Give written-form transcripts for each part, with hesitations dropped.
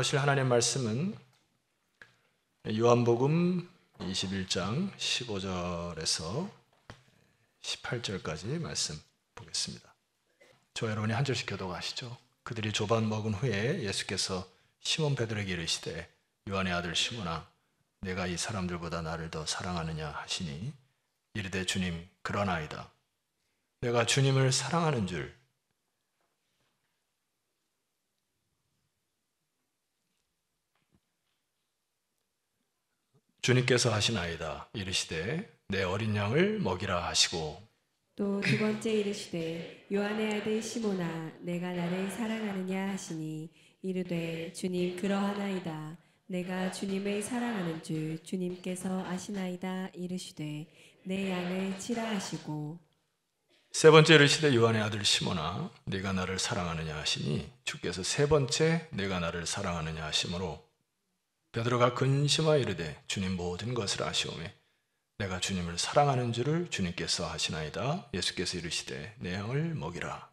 나누실 하나님의 말씀은 요한복음 21장 15절에서 18절까지 말씀 보겠습니다. 저 여러분이 한 절씩 교독하시죠. 그들이 조반 먹은 후에 예수께서 시몬 베드로에게 이르시되 요한의 아들 시몬아 내가 이 사람들보다 나를 더 사랑하느냐 하시니 이르되 주님 그러나이다. 내가 주님을 사랑하는 줄 주님께서 하시나이다. 이르시되 내 어린 양을 먹이라 하시고 또 두 번째 이르시되 요한의 아들 시몬아 내가 나를 사랑하느냐 하시니 이르되 주님 그러하나이다. 내가 주님을 사랑하는 줄 주님께서 아시나이다. 이르시되 내 양을 치라 하시고 세 번째 이르시되 요한의 아들 시몬아 네가 나를 사랑하느냐 하시니 주께서 세 번째 내가 나를 사랑하느냐 하시므로 베드로가 근심하여 이르되 주님 모든 것을 아시오매 내가 주님을 사랑하는 줄을 주님께서 아시나이다. 예수께서 이르시되 내 양을 먹이라.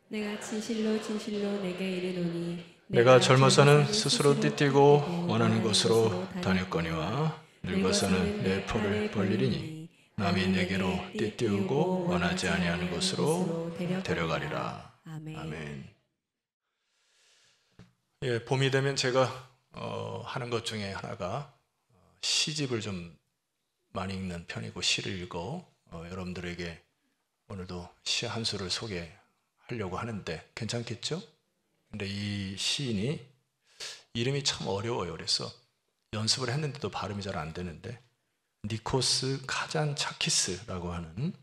내가 진실로 진실로 내게 이르노니 내가 젊어서는 스스로 띠뛰고 원하는 곳으로 다녔거니와 늙어서는 내 포를 벌리리니 남이 내게로 띠띠우고 원하지 아니하는 곳으로 데려가리라. 아멘. 예, 봄이 되면 제가 하는 것 중에 하나가 시집을 좀 많이 읽는 편이고 시를 읽어 여러분들에게 오늘도 시 한 수를 소개하려고 하는데 괜찮겠죠? 근데 이 시인이 이름이 참 어려워요. 그래서 연습을 했는데도 발음이 잘 안 되는데 니코스 카잔차키스라고 하는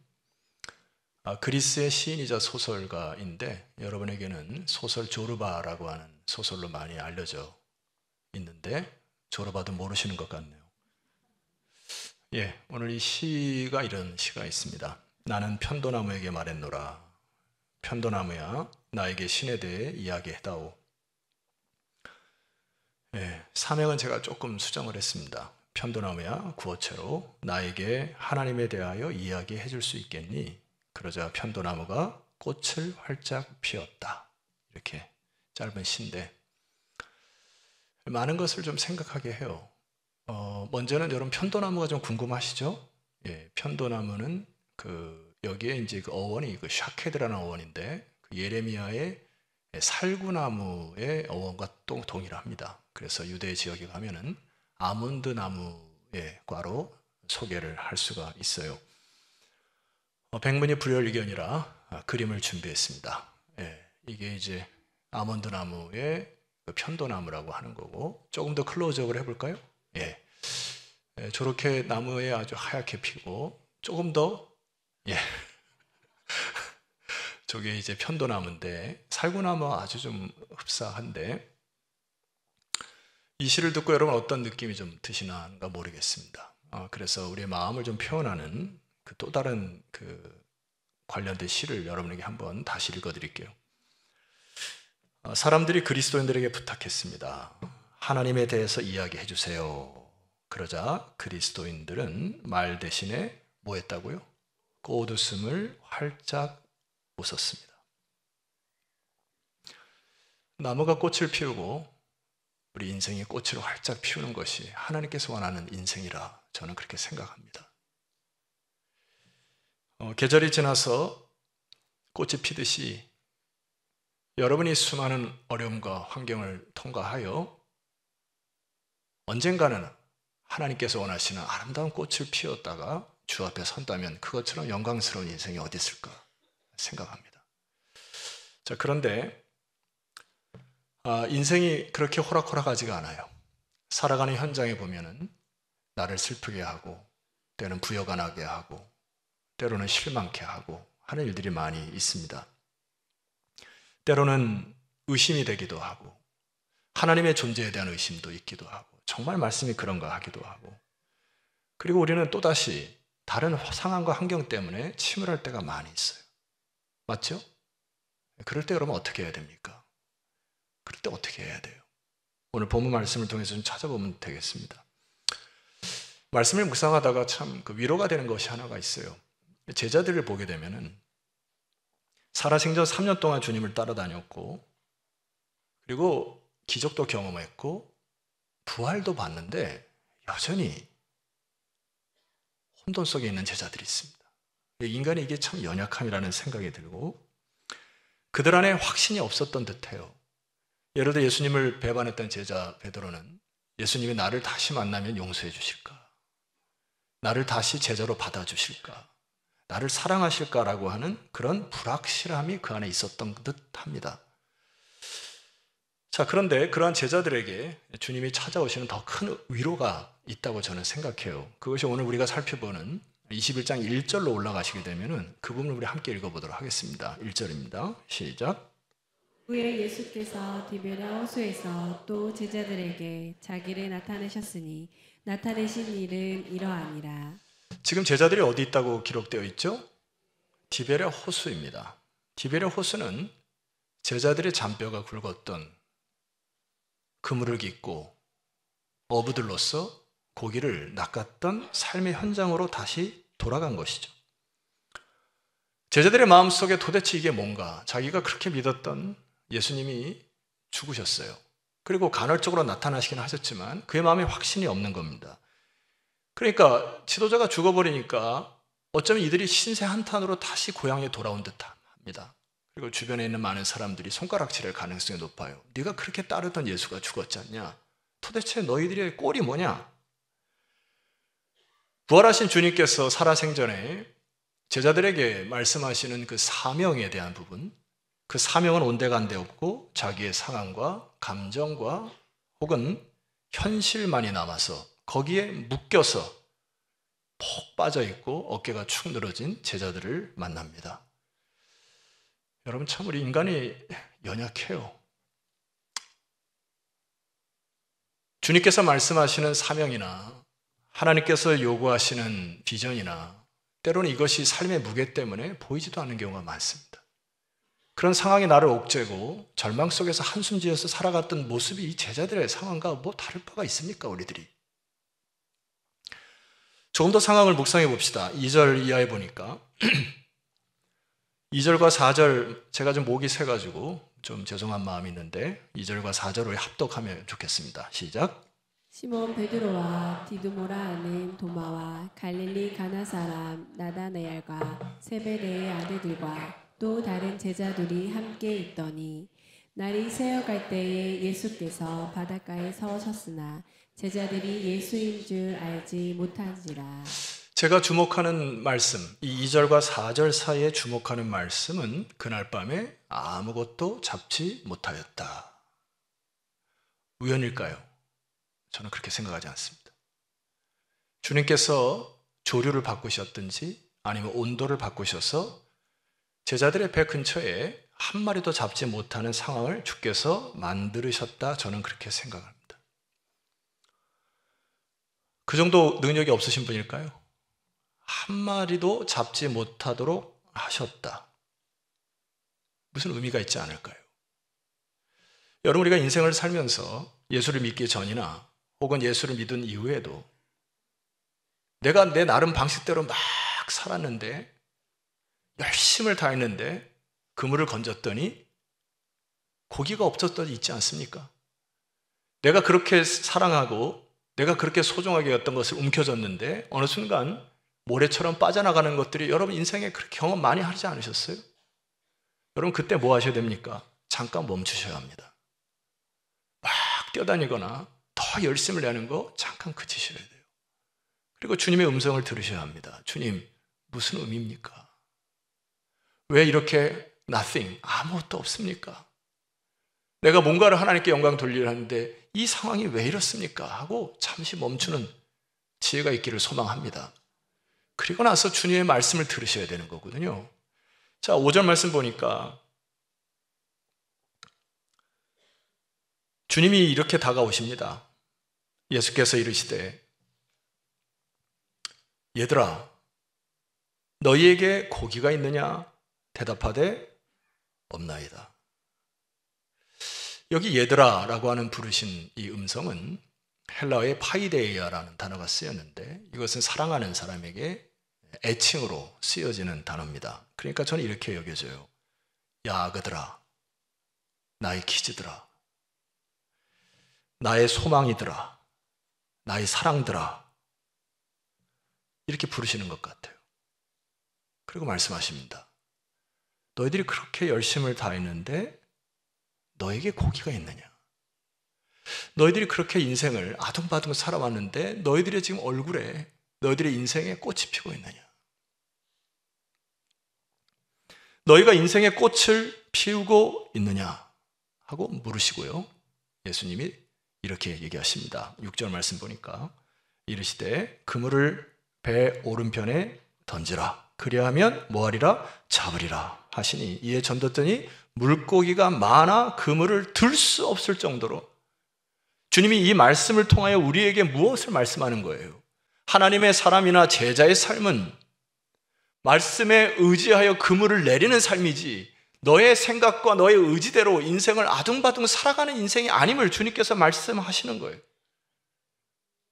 그리스의 시인이자 소설가인데 여러분에게는 소설 조르바라고 하는 소설로 많이 알려져 있는데 조르바도 모르시는 것 같네요. 예, 오늘 이 시가 이런 시가 있습니다. 나는 편도나무에게 말했노라. 편도나무야 나에게 신에 대해 이야기해다오. 예, 사명은 제가 조금 수정을 했습니다. 편도나무야 구어체로 나에게 하나님에 대하여 이야기해 줄 수 있겠니? 그러자 편도나무가 꽃을 활짝 피웠다. 이렇게 짧은 시인데 많은 것을 좀 생각하게 해요. 먼저는 여러분 편도나무가 좀 궁금하시죠? 예, 편도나무는 여기에 이제 그 어원이 샤케드라는 어원인데 예레미야의 살구나무의 어원과 또 동일합니다. 그래서 유대 지역에 가면은 아몬드 나무의 과로 소개를 할 수가 있어요. 백문이 불여일견이라 그림을 준비했습니다. 예, 이게 이제 아몬드 나무의 편도나무라고 하는 거고 조금 더 클로즈업을 해볼까요? 예, 저렇게 나무에 아주 하얗게 피고 조금 더 저게 이제 편도나무인데 살구나무와 아주 좀 흡사한데 이 시를 듣고 여러분 어떤 느낌이 좀 드시나가 모르겠습니다. 그래서 우리의 마음을 좀 표현하는 또 다른 관련된 시를 여러분에게 한번 다시 읽어드릴게요. 사람들이 그리스도인들에게 부탁했습니다. 하나님에 대해서 이야기해 주세요. 그러자 그리스도인들은 말 대신에 뭐 했다고요? 꽃웃음을 활짝 웃었습니다. 나무가 꽃을 피우고 우리 인생이 꽃을 활짝 피우는 것이 하나님께서 원하는 인생이라 저는 그렇게 생각합니다. 계절이 지나서 꽃이 피듯이 여러분이 수많은 어려움과 환경을 통과하여 언젠가는 하나님께서 원하시는 아름다운 꽃을 피웠다가 주 앞에 선다면 그것처럼 영광스러운 인생이 어디 있을까 생각합니다. 자, 그런데 인생이 그렇게 호락호락하지가 않아요. 살아가는 현장에 보면은 나를 슬프게 하고 때로는 부여간하게 하고 때로는 실망케 하고 하는 일들이 많이 있습니다. 때로는 의심이 되기도 하고 하나님의 존재에 대한 의심도 있기도 하고 정말 말씀이 그런가 하기도 하고 그리고 우리는 또다시 다른 상황과 환경 때문에 침울할 때가 많이 있어요. 맞죠? 그럴 때 여러분 어떻게 해야 됩니까? 그럴 때 어떻게 해야 돼요? 오늘 본문 말씀을 통해서 좀 찾아보면 되겠습니다. 말씀을 묵상하다가 참 위로가 되는 것이 하나가 있어요. 제자들을 보게 되면은 살아생전 3년 동안 주님을 따라다녔고 그리고 기적도 경험했고 부활도 봤는데 여전히 혼돈 속에 있는 제자들이 있습니다. 인간의 이게 참 연약함이라는 생각이 들고 그들 안에 확신이 없었던 듯해요. 예를 들어 예수님을 배반했던 제자 베드로는 예수님이 나를 다시 만나면 용서해 주실까? 나를 다시 제자로 받아주실까? 나를 사랑하실까라고 하는 그런 불확실함이 그 안에 있었던 듯합니다. 자, 그런데 그러한 제자들에게 주님이 찾아오시는 더 큰 위로가 있다고 저는 생각해요. 그것이 오늘 우리가 살펴보는 21장 1절로 올라가시게 되면 그 부분을 우리 함께 읽어보도록 하겠습니다. 1절입니다. 시작. 후에 예수께서 디베랴 호수에서 또 제자들에게 자기를 나타내셨으니 나타내신 일은 이러하니라. 지금 제자들이 어디 있다고 기록되어 있죠? 디베랴 호수입니다. 디베랴 호수는 제자들의 잔뼈가 굵었던 그물을 깃고 어부들로서 고기를 낚았던 삶의 현장으로 다시 돌아간 것이죠. 제자들의 마음속에 도대체 이게 뭔가, 자기가 그렇게 믿었던 예수님이 죽으셨어요. 그리고 간헐적으로 나타나시긴 하셨지만 그의 마음에 확신이 없는 겁니다. 그러니까 지도자가 죽어버리니까 어쩌면 이들이 신세 한탄으로 다시 고향에 돌아온 듯합니다. 그리고 주변에 있는 많은 사람들이 손가락질할 가능성이 높아요. 네가 그렇게 따르던 예수가 죽었지 않냐? 도대체 너희들의 꼴이 뭐냐? 부활하신 주님께서 살아생전에 제자들에게 말씀하시는 그 사명에 대한 부분, 그 사명은 온데간데 없고 자기의 상황과 감정과 혹은 현실만이 남아서 거기에 묶여서 푹 빠져있고 어깨가 축 늘어진 제자들을 만납니다. 여러분, 참 우리 인간이 연약해요. 주님께서 말씀하시는 사명이나 하나님께서 요구하시는 비전이나 때로는 이것이 삶의 무게 때문에 보이지도 않는 경우가 많습니다. 그런 상황이 나를 옥죄고 절망 속에서 한숨 지어서 살아갔던 모습이 이 제자들의 상황과 뭐 다를 바가 있습니까, 우리들이? 조금 더 상황을 묵상해 봅시다. 2절 이하에 보니까 2절과 4절 제가 좀 목이 새가지고 좀 죄송한 마음이 있는데 2절과 4절을 합독하면 좋겠습니다. 시작. 시몬 베드로와 디두모라 하는 도마와 갈릴리 가나 사람 나다나엘과 세베대의 아들들과 또 다른 제자들이 함께 있더니 날이 새어갈 때에 예수께서 바닷가에 서셨으나 제자들이 예수인 줄 알지 못한지라. 제가 주목하는 말씀, 이 2절과 4절 사이에 주목하는 말씀은 그날 밤에 아무것도 잡지 못하였다. 우연일까요? 저는 그렇게 생각하지 않습니다. 주님께서 조류를 바꾸셨든지 아니면 온도를 바꾸셔서 제자들의 배 근처에 한 마리도 잡지 못하는 상황을 주께서 만들으셨다. 저는 그렇게 생각합니다. 그 정도 능력이 없으신 분일까요? 한 마리도 잡지 못하도록 하셨다. 무슨 의미가 있지 않을까요? 여러분, 우리가 인생을 살면서 예수를 믿기 전이나 혹은 예수를 믿은 이후에도 내가 내 나름 방식대로 막 살았는데 열심을 다했는데 그물을 건졌더니 고기가 없었던 데 있지 않습니까? 내가 그렇게 사랑하고 내가 그렇게 소중하게 여겼던 것을 움켜졌는데 어느 순간 모래처럼 빠져나가는 것들이 여러분 인생에 그렇게 경험 많이 하지 않으셨어요? 여러분, 그때 뭐 하셔야 됩니까? 잠깐 멈추셔야 합니다. 막 뛰어다니거나 더 열심을 내는 거 잠깐 그치셔야 돼요. 그리고 주님의 음성을 들으셔야 합니다. 주님, 무슨 의미입니까? 왜 이렇게 nothing, 아무것도 없습니까? 내가 뭔가를 하나님께 영광 돌리려 하는데 이 상황이 왜 이렇습니까? 하고 잠시 멈추는 지혜가 있기를 소망합니다. 그리고 나서 주님의 말씀을 들으셔야 되는 거거든요. 자, 5절 말씀 보니까 주님이 이렇게 다가오십니다. 예수께서 이르시되 얘들아, 너희에게 고기가 있느냐? 대답하되 없나이다. 여기 얘들아라고 하는 부르신 이 음성은 헬라어의 파이데이아라는 단어가 쓰였는데 이것은 사랑하는 사람에게 애칭으로 쓰여지는 단어입니다. 그러니까 저는 이렇게 여겨져요. 야, 아그들아, 나의 키즈들아, 나의 소망이더라, 나의 사랑들아, 이렇게 부르시는 것 같아요. 그리고 말씀하십니다. 너희들이 그렇게 열심을 다했는데 너에게 고기가 있느냐? 너희들이 그렇게 인생을 아둥바둥 살아왔는데 너희들의 지금 얼굴에, 너희들의 인생에 꽃이 피고 있느냐? 너희가 인생의 꽃을 피우고 있느냐? 하고 물으시고요. 예수님이 이렇게 얘기하십니다. 6절 말씀 보니까 이르시되 그물을 배 오른편에 던지라. 그리하면 뭐하리라? 잡으리라 하시니 이에 던졌더니 물고기가 많아 그물을 들 수 없을 정도로, 주님이 이 말씀을 통하여 우리에게 무엇을 말씀하는 거예요? 하나님의 사람이나 제자의 삶은 말씀에 의지하여 그물을 내리는 삶이지 너의 생각과 너의 의지대로 인생을 아둥바둥 살아가는 인생이 아님을 주님께서 말씀하시는 거예요.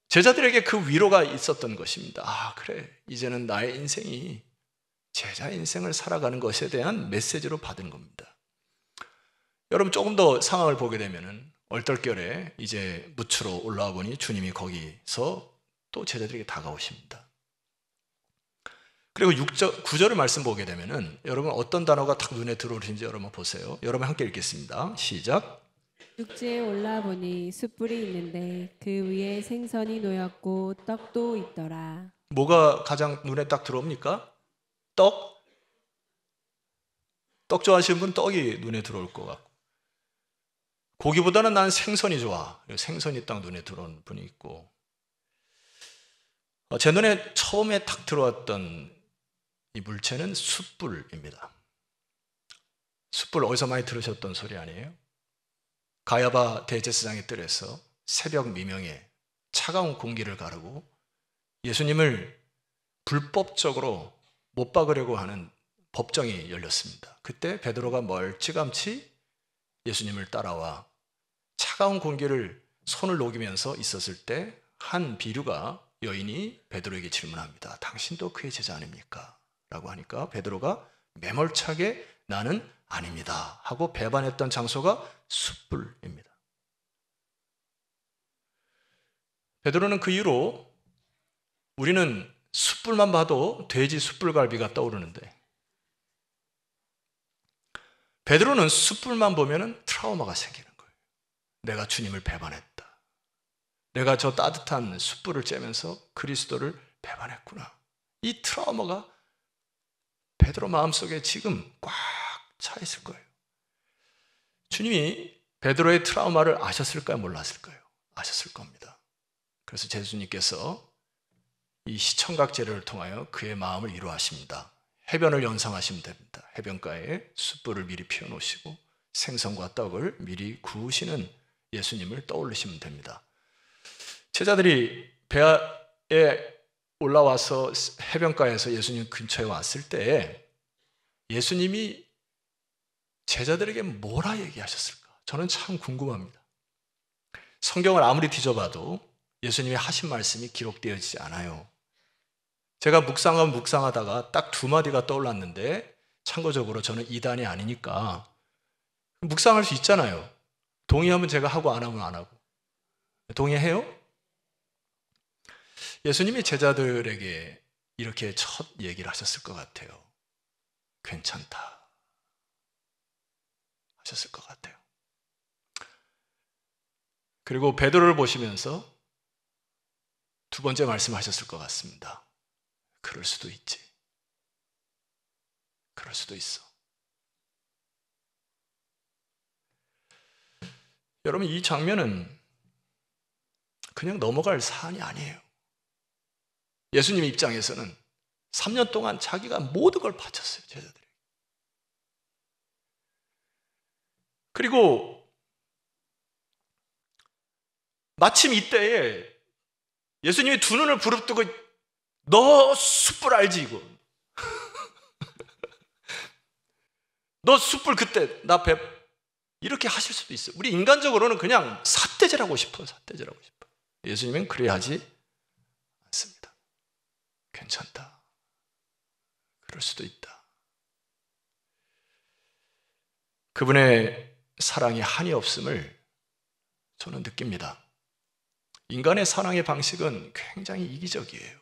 제자들에게 그 위로가 있었던 것입니다. 아, 그래, 이제는 나의 인생이 제자의 인생을 살아가는 것에 대한 메시지로 받은 겁니다. 여러분, 조금 더 상황을 보게 되면은 얼떨결에 이제 무추로 올라와 보니 주님이 거기서 또 제자들에게 다가오십니다. 그리고 9절의 말씀 보게 되면은 여러분 어떤 단어가 딱 눈에 들어오시는지 여러분 보세요. 여러분 함께 읽겠습니다. 시작. 육지에 올라보니 숯불이 있는데 그 위에 생선이 놓였고 떡도 있더라. 뭐가 가장 눈에 딱 들어옵니까? 떡? 떡 좋아하시는 분 떡이 눈에 들어올 것 같고, 고기보다는 난 생선이 좋아. 생선이 딱 눈에 들어오는 분이 있고, 제 눈에 처음에 딱 들어왔던 이 물체는 숯불입니다. 숯불 어디서 많이 들으셨던 소리 아니에요? 가야바 대제사장의 뜰에서 새벽 미명에 차가운 공기를 가르고 예수님을 불법적으로 못 박으려고 하는 법정이 열렸습니다. 그때 베드로가 멀찌감치 예수님을 따라와 차가운 공기를 손을 녹이면서 있었을 때 한 비류가 여인이 베드로에게 질문합니다. 당신도 그의 제자 아닙니까? 라고 하니까 베드로가 매몰차게 나는 아닙니다 하고 배반했던 장소가 숯불입니다. 베드로는 그 이후로 우리는 숯불만 봐도 돼지 숯불갈비가 떠오르는데 베드로는 숯불만 보면 트라우마가 생기는 거예요. 내가 주님을 배반했다. 내가 저 따뜻한 숯불을 쬐면서 그리스도를 배반했구나. 이 트라우마가 베드로 마음속에 지금 꽉 차 있을 거예요. 주님이 베드로의 트라우마를 아셨을까요? 몰랐을까요? 아셨을 겁니다. 그래서 예수님께서 이 시청각제를 통하여 그의 마음을 위로하십니다. 해변을 연상하시면 됩니다. 해변가에 숯불을 미리 피워놓으시고 생선과 떡을 미리 구우시는 예수님을 떠올리시면 됩니다. 제자들이 배에 올라와서 해변가에서 예수님 근처에 왔을 때 예수님이 제자들에게 뭐라 얘기하셨을까? 저는 참 궁금합니다. 성경을 아무리 뒤져봐도 예수님이 하신 말씀이 기록되어지지 않아요. 제가 묵상하다가 딱 두 마디가 떠올랐는데 참고적으로 저는 이단이 아니니까 묵상할 수 있잖아요. 동의하면 제가 하고 안 하면 안 하고. 동의해요? 예수님이 제자들에게 이렇게 첫 얘기를 하셨을 것 같아요. 괜찮다 하셨을 것 같아요. 그리고 베드로를 보시면서 두 번째 말씀하셨을 것 같습니다. 그럴 수도 있지. 그럴 수도 있어. 여러분, 이 장면은 그냥 넘어갈 사안이 아니에요. 예수님 입장에서는 3년 동안 자기가 모든 걸 바쳤어요, 제자들에게. 그리고 마침 이때에 예수님이 두 눈을 부릅뜨고 너 숯불 알지 이거? 너 숯불 그때 나 배 이렇게 하실 수도 있어요. 우리 인간적으로는 그냥 삿대질하고 싶어요. 삿대질하고 싶어. 예수님은 그래야 하지 않습니다. 괜찮다. 그럴 수도 있다. 그분의 사랑이 한이 없음을 저는 느낍니다. 인간의 사랑의 방식은 굉장히 이기적이에요.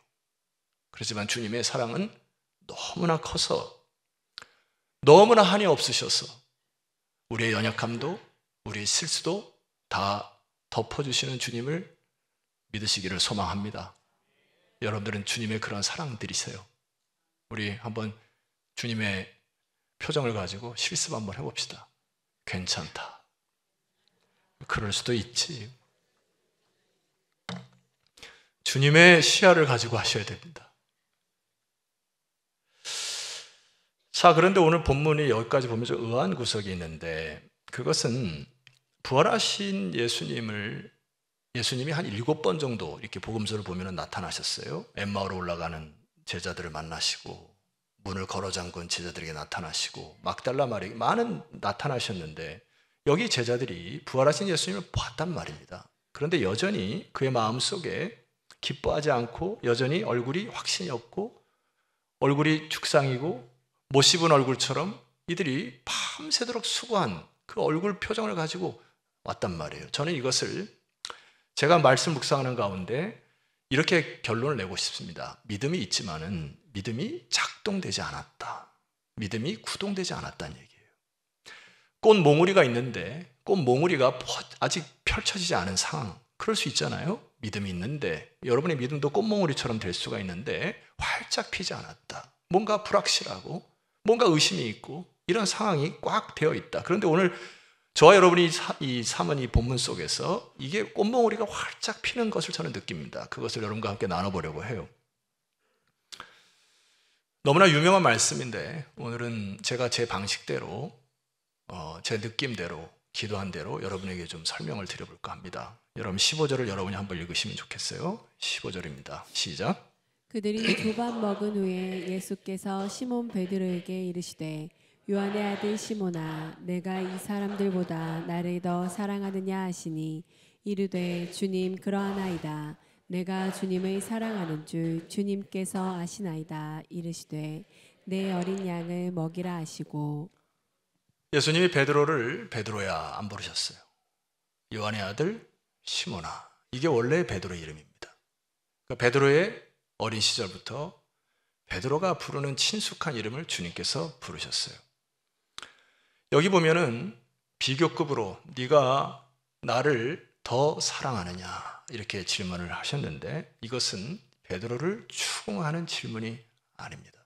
그렇지만 주님의 사랑은 너무나 커서, 너무나 한이 없으셔서 우리의 연약함도 우리의 실수도 다 덮어주시는 주님을 믿으시기를 소망합니다. 여러분들은 주님의 그런 사랑들이세요. 우리 한번 주님의 표정을 가지고 실습 한번 해봅시다. 괜찮다. 그럴 수도 있지. 주님의 시야를 가지고 하셔야 됩니다. 자, 그런데 오늘 본문이 여기까지 보면 좀 의아한 구석이 있는데, 그것은 부활하신 예수님이 한 7번 정도 이렇게 복음서를 보면 나타나셨어요. 엠마오로 올라가는 제자들을 만나시고, 문을 걸어 잠근 제자들에게 나타나시고, 막달라 마리에게 많은 나타나셨는데, 여기 제자들이 부활하신 예수님을 봤단 말입니다. 그런데 여전히 그의 마음속에 기뻐하지 않고, 여전히 얼굴이 확신이 없고, 얼굴이 죽상이고 못 씹은 얼굴처럼 이들이 밤새도록 수고한 그 얼굴 표정을 가지고 왔단 말이에요. 저는 이것을 제가 말씀 묵상하는 가운데 이렇게 결론을 내고 싶습니다. 믿음이 있지만은 믿음이 작동되지 않았다. 믿음이 구동되지 않았다는 얘기예요. 꽃 몽우리가 있는데 꽃 몽우리가 아직 펼쳐지지 않은 상황, 그럴 수 있잖아요. 믿음이 있는데, 여러분의 믿음도 꽃 몽우리처럼 될 수가 있는데 활짝 피지 않았다. 뭔가 불확실하고 뭔가 의심이 있고 이런 상황이 꽉 되어 있다. 그런데 오늘 저와 여러분이 이 삼은 이 본문 속에서 이게 꽃몽우리가 활짝 피는 것을 저는 느낍니다. 그것을 여러분과 함께 나눠보려고 해요. 너무나 유명한 말씀인데 오늘은 제가 제 방식대로 제 느낌대로 기도한 대로 여러분에게 좀 설명을 드려볼까 합니다. 여러분 15절을 여러분이 한번 읽으시면 좋겠어요. 15절입니다. 시작. 그들이 두 밥 먹은 후에 예수께서 시몬 베드로에게 이르시되 요한의 아들 시몬아 내가 이 사람들보다 나를 더 사랑하느냐 하시니 이르되 주님 그러하나이다. 내가 주님의 사랑하는 줄 주님께서 아시나이다. 이르시되 내 어린 양을 먹이라 하시고. 예수님이 베드로를 베드로야 안 부르셨어요. 요한의 아들 시몬아. 이게 원래 베드로의 이름입니다. 그러니까 베드로의 어린 시절부터 베드로가 부르는 친숙한 이름을 주님께서 부르셨어요. 여기 보면은 비교급으로 네가 나를 더 사랑하느냐 이렇게 질문을 하셨는데, 이것은 베드로를 추궁하는 질문이 아닙니다.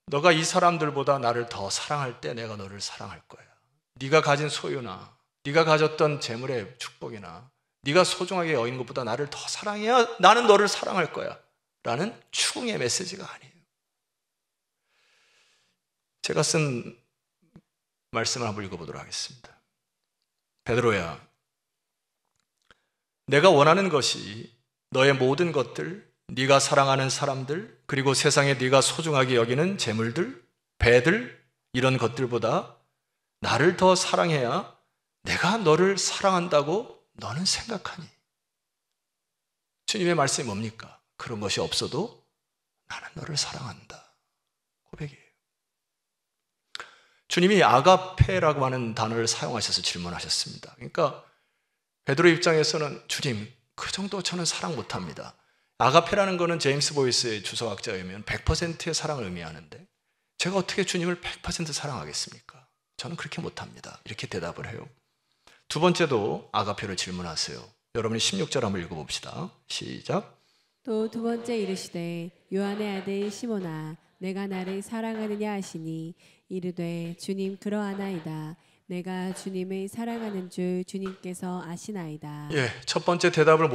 너가 이 사람들보다 나를 더 사랑할 때 내가 너를 사랑할 거야. 네가 가진 소유나 네가 가졌던 재물의 축복이나 네가 소중하게 여긴 것보다 나를 더 사랑해야 나는 너를 사랑할 거야 라는 추궁의 메시지가 아니에요. 제가 쓴 말씀을 한번 읽어보도록 하겠습니다. 베드로야, 내가 원하는 것이 너의 모든 것들, 네가 사랑하는 사람들, 그리고 세상에 네가 소중하게 여기는 재물들, 배들, 이런 것들보다 나를 더 사랑해야 내가 너를 사랑한다고 너는 생각하니? 주님의 말씀이 뭡니까? 그런 것이 없어도 나는 너를 사랑한다. 고백이에요. 주님이 아가페라고 하는 단어를 사용하셔서 질문하셨습니다. 그러니까 베드로 입장에서는 주님, 그 정도 저는 사랑 못합니다. 아가페라는 거는 제임스 보이스의 주석학자에 의하면 100%의 사랑을 의미하는데 제가 어떻게 주님을 100% 사랑하겠습니까? 저는 그렇게 못합니다. 이렇게 대답을 해요. 두 번째도 아가페로 질문하세요. 여러분이 16절 한번 읽어봅시다. 시작. 또 두 번째 이르시되 요한의 아들 시몬아 내가 나를 사랑하느냐 하시니 이르되 주님 그러하나이다. 내가 주님을 사랑하는 줄 주님께서 아시나이다. 예, 첫 번째 대답을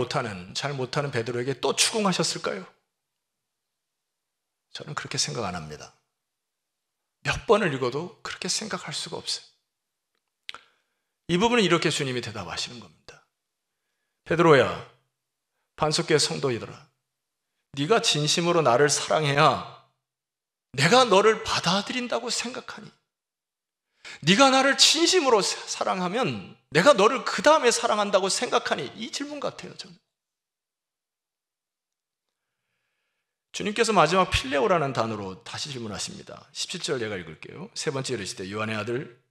잘 못하는 베드로에게 또 추궁하셨을까요? 저는 그렇게 생각 안 합니다. 몇 번을 읽어도 그렇게 생각할 수가 없어요. 이 부분은 이렇게 주님이 대답하시는 겁니다. 베드로야, 반석교회 성도이더라. 네가 진심으로 나를 사랑해야 내가 너를 받아들인다고 생각하니? 네가 나를 진심으로 사랑하면 내가 너를 그 다음에 사랑한다고 생각하니? 이 질문 같아요, 저는. 주님께서 마지막 필레오라는 단어로 다시 질문하십니다. 17절 내가 읽을게요. 세 번째 이르시되 요한의 아들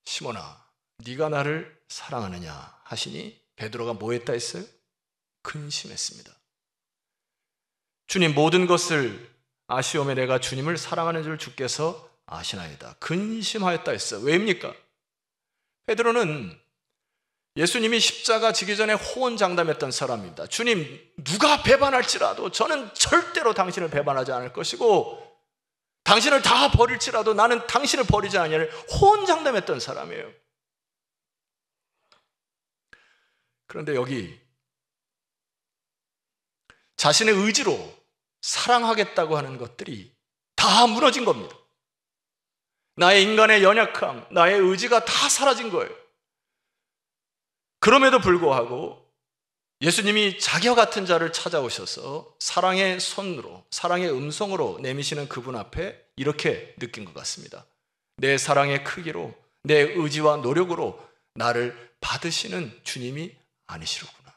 시몬아 네가 나를 사랑하느냐 하시니 베드로가 뭐 했다 했어요? 근심했습니다. 주님, 모든 것을 아시오매 내가 주님을 사랑하는 줄 주께서 아시나이다. 근심하였다 했어요. 왜입니까? 베드로는 예수님이 십자가 지기 전에 호언장담했던 사람입니다. 주님, 누가 배반할지라도 저는 절대로 당신을 배반하지 않을 것이고 당신을 다 버릴지라도 나는 당신을 버리지 않을 호언장담했던 사람이에요. 그런데 여기 자신의 의지로 사랑하겠다고 하는 것들이 다 무너진 겁니다. 나의 인간의 연약함, 나의 의지가 다 사라진 거예요. 그럼에도 불구하고 예수님이 자기와 같은 자를 찾아오셔서 사랑의 손으로, 사랑의 음성으로 내미시는 그분 앞에 이렇게 느낀 것 같습니다. 내 사랑의 크기로, 내 의지와 노력으로 나를 받으시는 주님이 아니시로구나.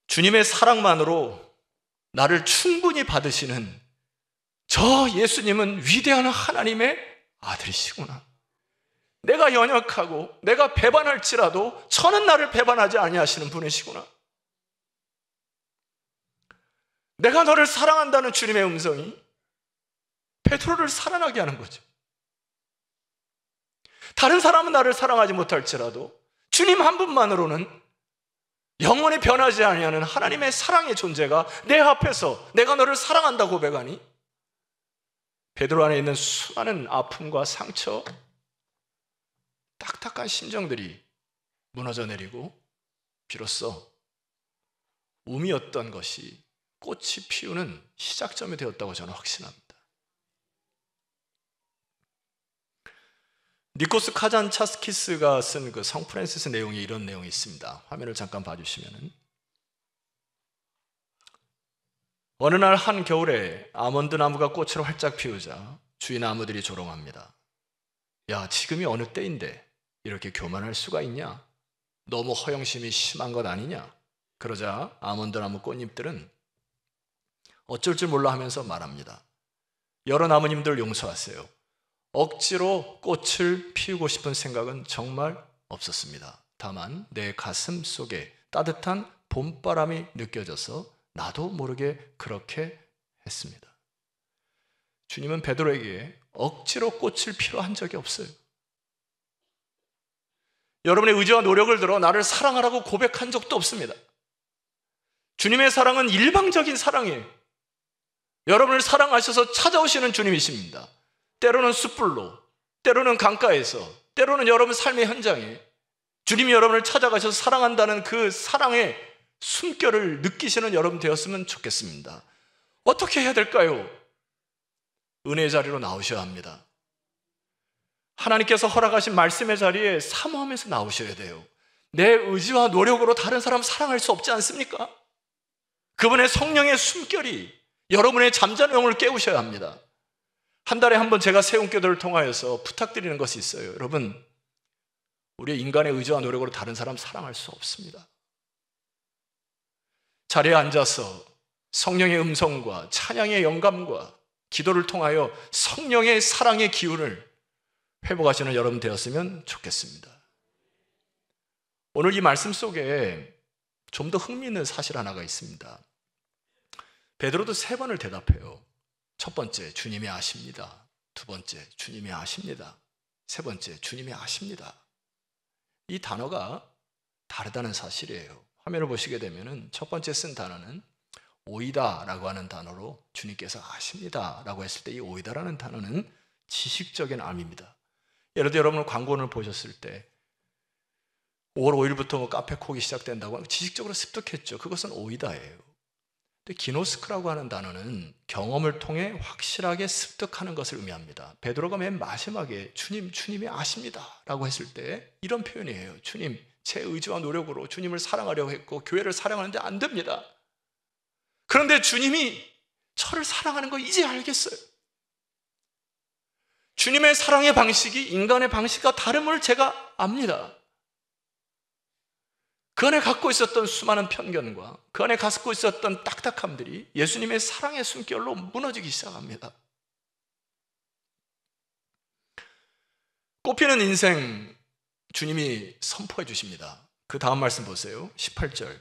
주님의 사랑만으로 나를 충분히 받으시는 저 예수님은 위대한 하나님의 아들이시구나. 내가 연약하고 내가 배반할지라도 저는 나를 배반하지 아니하시는 분이시구나. 내가 너를 사랑한다는 주님의 음성이 베드로를 살아나게 하는 거죠. 다른 사람은 나를 사랑하지 못할지라도 주님 한 분만으로는 영원히 변하지 아니하는 하나님의 사랑의 존재가 내 앞에서 내가 너를 사랑한다 고백하니 베드로 안에 있는 수많은 아픔과 상처, 딱딱한 심정들이 무너져 내리고 비로소 우미였던 것이 꽃이 피우는 시작점이 되었다고 저는 확신합니다. 니코스 카잔차스키스가 쓴 그 성 프란시스 내용에 이런 내용이 있습니다. 화면을 잠깐 봐주시면은, 어느 날 한겨울에 아몬드 나무가 꽃을 활짝 피우자 주위 나무들이 조롱합니다. 야, 지금이 어느 때인데 이렇게 교만할 수가 있냐? 너무 허영심이 심한 것 아니냐? 그러자 아몬드 나무 꽃잎들은 어쩔 줄 몰라 하면서 말합니다. 여러 나무님들 용서하세요. 억지로 꽃을 피우고 싶은 생각은 정말 없었습니다. 다만 내 가슴 속에 따뜻한 봄바람이 느껴져서 나도 모르게 그렇게 했습니다. 주님은 베드로에게 억지로 꽃을 피우려 한 적이 없어요. 여러분의 의지와 노력을 들어 나를 사랑하라고 고백한 적도 없습니다. 주님의 사랑은 일방적인 사랑이에요. 여러분을 사랑하셔서 찾아오시는 주님이십니다. 때로는 숯불로, 때로는 강가에서, 때로는 여러분 삶의 현장에 주님이 여러분을 찾아가셔서 사랑한다는 그 사랑의 숨결을 느끼시는 여러분 되었으면 좋겠습니다. 어떻게 해야 될까요? 은혜의 자리로 나오셔야 합니다. 하나님께서 허락하신 말씀의 자리에 사모하면서 나오셔야 돼요. 내 의지와 노력으로 다른 사람 사랑할 수 없지 않습니까? 그분의 성령의 숨결이 여러분의 잠자는 영을 깨우셔야 합니다. 한 달에 한 번 제가 세운교도를 통하여서 부탁드리는 것이 있어요. 여러분, 우리의 인간의 의지와 노력으로 다른 사람 사랑할 수 없습니다. 자리에 앉아서 성령의 음성과 찬양의 영감과 기도를 통하여 성령의 사랑의 기운을 회복하시는 여러분 되었으면 좋겠습니다. 오늘 이 말씀 속에 좀 더 흥미있는 사실 하나가 있습니다. 베드로도 3번을 대답해요. 첫 번째, 주님이 아십니다. 두 번째, 주님이 아십니다. 세 번째, 주님이 아십니다. 이 단어가 다르다는 사실이에요. 화면을 보시게 되면 첫 번째 쓴 단어는 오이다라고 하는 단어로 주님께서 아십니다라고 했을 때 이 오이다라는 단어는 지식적인 암입니다. 예를 들어 여러분 광고를 보셨을 때 5월 5일부터 뭐 카페 콕이 시작된다고 하면 지식적으로 습득했죠. 그것은 오이다예요. 근데 기노스크라고 하는 단어는 경험을 통해 확실하게 습득하는 것을 의미합니다. 베드로가 맨 마지막에 주님이 아십니다 라고 했을 때 이런 표현이에요. 주님, 제 의지와 노력으로 주님을 사랑하려고 했고 교회를 사랑하는데 안 됩니다. 그런데 주님이 저를 사랑하는 거 이제 알겠어요. 주님의 사랑의 방식이 인간의 방식과 다름을 제가 압니다. 그 안에 갖고 있었던 수많은 편견과 그 안에 갖고 있었던 딱딱함들이 예수님의 사랑의 숨결로 무너지기 시작합니다. 꽃피는 인생, 주님이 선포해 주십니다. 그 다음 말씀 보세요. 18절.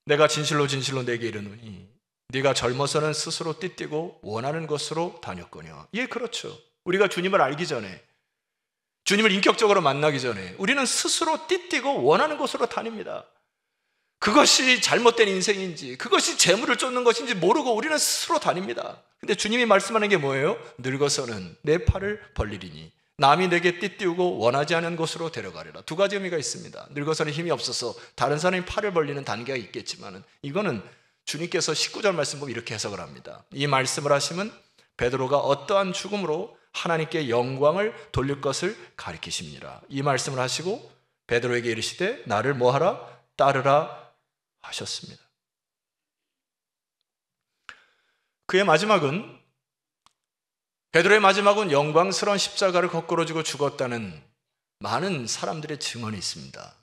내가 진실로 진실로 내게 이르노니 네가 젊어서는 스스로 띠띠고 원하는 곳으로 다녔거니와. 예, 그렇죠. 우리가 주님을 알기 전에, 주님을 인격적으로 만나기 전에 우리는 스스로 띠띠고 원하는 곳으로 다닙니다. 그것이 잘못된 인생인지, 그것이 재물을 쫓는 것인지 모르고 우리는 스스로 다닙니다. 근데 주님이 말씀하는 게 뭐예요? 늙어서는 내 팔을 벌리리니 남이 내게 띠띠우고 원하지 않은 곳으로 데려가리라. 두 가지 의미가 있습니다. 늙어서는 힘이 없어서 다른 사람이 팔을 벌리는 단계가 있겠지만, 이거는 주님께서 19절 말씀 보면 이렇게 해석을 합니다. 이 말씀을 하시면 베드로가 어떠한 죽음으로 하나님께 영광을 돌릴 것을 가리키십니다. 이 말씀을 하시고 베드로에게 이르시되 나를 뭐하라? 따르라 하셨습니다. 그의 마지막은, 베드로의 마지막은 영광스러운 십자가를 거꾸로 지고 죽었다는 많은 사람들의 증언이 있습니다.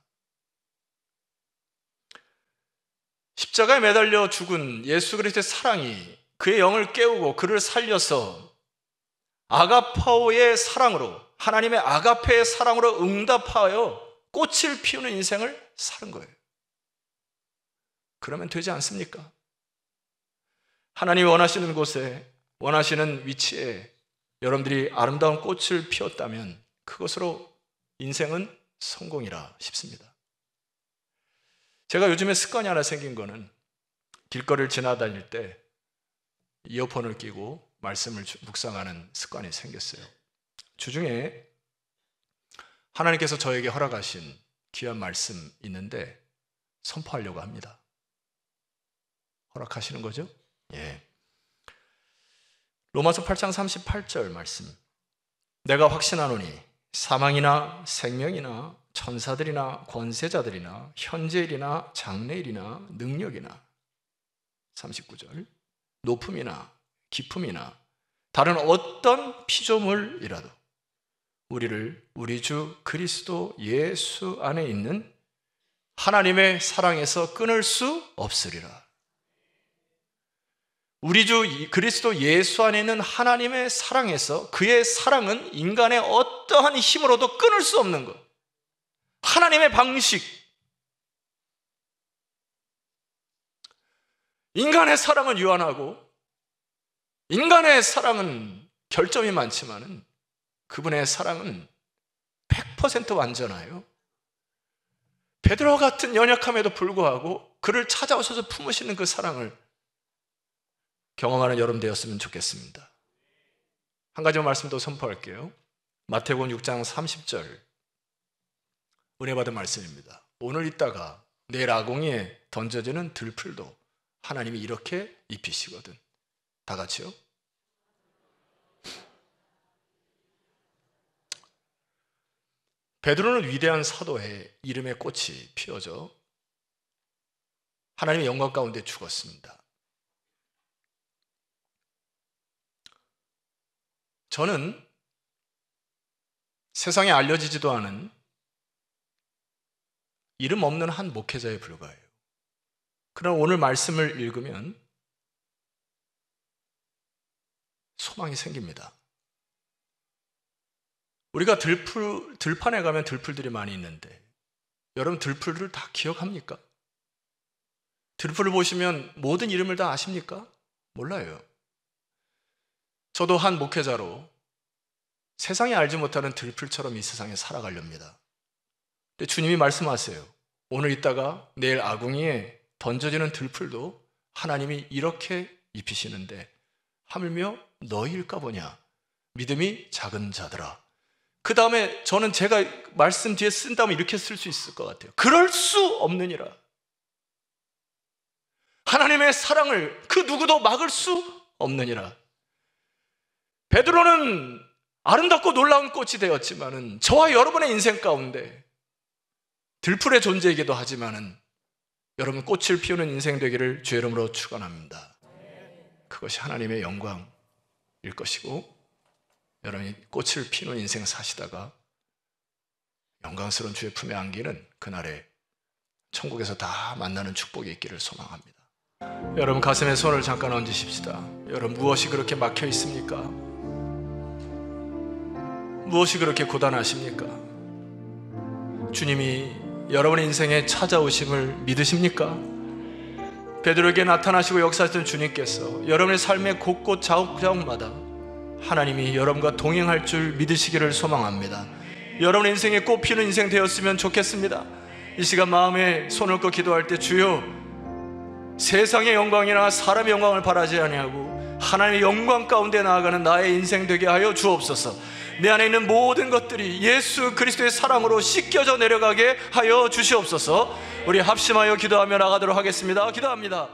십자가에 매달려 죽은 예수 그리스도의 사랑이 그의 영을 깨우고 그를 살려서 아가파오의 사랑으로, 하나님의 아가페의 사랑으로 응답하여 꽃을 피우는 인생을 사는 거예요. 그러면 되지 않습니까? 하나님이 원하시는 곳에, 원하시는 위치에 여러분들이 아름다운 꽃을 피웠다면 그것으로 인생은 성공이라 싶습니다. 제가 요즘에 습관이 하나 생긴 거는 길거리를 지나다닐 때 이어폰을 끼고 말씀을 묵상하는 습관이 생겼어요. 주중에 하나님께서 저에게 허락하신 귀한 말씀 있는데 선포하려고 합니다. 허락하시는 거죠? 예. 로마서 8장 38절 말씀. 내가 확신하노니 사망이나 생명이나 천사들이나 권세자들이나 현재일이나 장래일이나 능력이나 39절 높음이나 깊음이나 다른 어떤 피조물이라도 우리를 우리 주 그리스도 예수 안에 있는 하나님의 사랑에서 끊을 수 없으리라. 우리 주 그리스도 예수 안에 있는 하나님의 사랑에서, 그의 사랑은 인간의 어떠한 힘으로도 끊을 수 없는 것, 하나님의 방식. 인간의 사랑은 유한하고 인간의 사랑은 결점이 많지만 그분의 사랑은 100% 완전하여 베드로 같은 연약함에도 불구하고 그를 찾아오셔서 품으시는 그 사랑을 경험하는 여러분 되었으면 좋겠습니다. 한 가지 말씀 더 선포할게요. 마태복음 6장 30절 은혜 받은 말씀입니다. 오늘 있다가 내일 아궁이에 던져지는 들풀도 하나님이 이렇게 입히시거든. 다 같이요. 베드로는 위대한 사도의 이름의 꽃이 피어져 하나님의 영광 가운데 죽었습니다. 저는 세상에 알려지지도 않은 이름 없는 한 목회자에 불과해요. 그러나 오늘 말씀을 읽으면 소망이 생깁니다. 우리가 들판에 가면 들풀들이 많이 있는데 여러분 들풀들을 다 기억합니까? 들풀을 보시면 모든 이름을 다 아십니까? 몰라요. 저도 한 목회자로 세상에 알지 못하는 들풀처럼 이 세상에 살아가렵니다. 근데 주님이 말씀하세요. 오늘 있다가 내일 아궁이에 던져지는 들풀도 하나님이 이렇게 입히시는데 하물며 너희일까 보냐 믿음이 작은 자들아. 그 다음에 저는 제가 말씀 뒤에 쓴다면 이렇게 쓸 수 있을 것 같아요. 그럴 수 없느니라. 하나님의 사랑을 그 누구도 막을 수 없느니라. 베드로는 아름답고 놀라운 꽃이 되었지만은 저와 여러분의 인생 가운데 들풀의 존재이기도 하지만은 여러분 꽃을 피우는 인생 되기를 주의 이름으로 축원합니다. 그것이 하나님의 영광일 것이고 여러분이 꽃을 피우는 인생 사시다가 영광스러운 주의 품에 안기는 그날에 천국에서 다 만나는 축복이 있기를 소망합니다. 여러분 가슴에 손을 잠깐 얹으십시다. 여러분 무엇이 그렇게 막혀 있습니까? 무엇이 그렇게 고단하십니까? 주님이 여러분의 인생에 찾아오심을 믿으십니까? 베드로에게 나타나시고 역사하셨던 주님께서 여러분의 삶의 곳곳 자욱자욱마다 하나님이 여러분과 동행할 줄 믿으시기를 소망합니다. 여러분의 인생에 꽃피는 인생 되었으면 좋겠습니다. 이 시간 마음에 손을 얹고 기도할 때, 주여, 세상의 영광이나 사람의 영광을 바라지 아니하고 하나님의 영광 가운데 나아가는 나의 인생 되게 하여 주옵소서. 내 안에 있는 모든 것들이 예수 그리스도의 사랑으로 씻겨져 내려가게 하여 주시옵소서. 우리 합심하여 기도하며 나가도록 하겠습니다. 기도합니다.